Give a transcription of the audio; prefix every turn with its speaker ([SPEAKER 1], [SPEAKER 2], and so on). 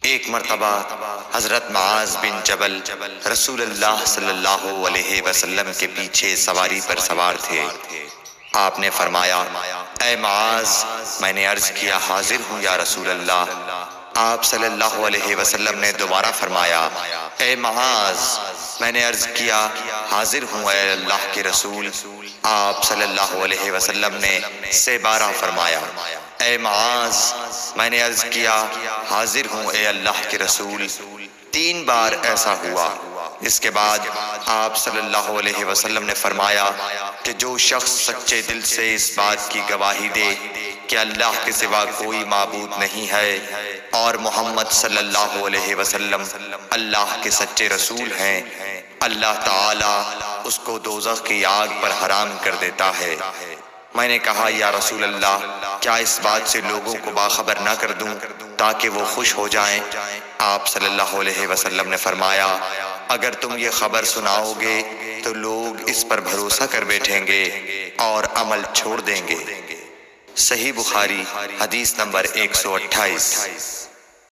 [SPEAKER 1] ایک مرتبہ حضرت معاذ بن جبل رسول اللہ صلی اللہ علیہ وسلم کے پیچھے سواری پر سوار تھے۔ آپ نے فرمایا، اے معاذ، میں نے عرض کیا حاضر ہوں یا رسول اللہ۔ آپ صلی اللہ علیہ وسلم نے دوبارہ فرمایا، اے معاذ، میں نے عرض کیا حاضر ہوں اے اللہ کے رسول۔ آپ صلی اللہ علیہ وسلم نے 12 فرمایا، اے معاذ، میں نے عرض کیا حاضر ہوں اے اللہ کے رسول۔ 3 بار ایسا ہوا۔ اس کے بعد آپ صلی اللہ علیہ وسلم نے فرمایا کہ جو شخص سچے دل سے اس بات کی گواہی دے کہ اللہ کے سوا کوئی معبود نہیں ہے اور محمد صلی اللہ علیہ وسلم اللہ کے سچے رسول ہیں، اللہ تعالی اس کو دوزخ کی آگ پر حرام کر دیتا ہے۔ میں نے کہا، یا رسول اللہ، کیا اس بات سے لوگوں کو باخبر نہ کر دوں تاکہ وہ خوش ہو جائیں؟ آپ صلی اللہ علیہ وسلم نے فرمایا، اگر تم یہ خبر سناؤ گے تو لوگ اس پر بھروسہ کر بیٹھیں گے اور عمل چھوڑ دیں گے۔ صحیح بخاری حدیث نمبر 128۔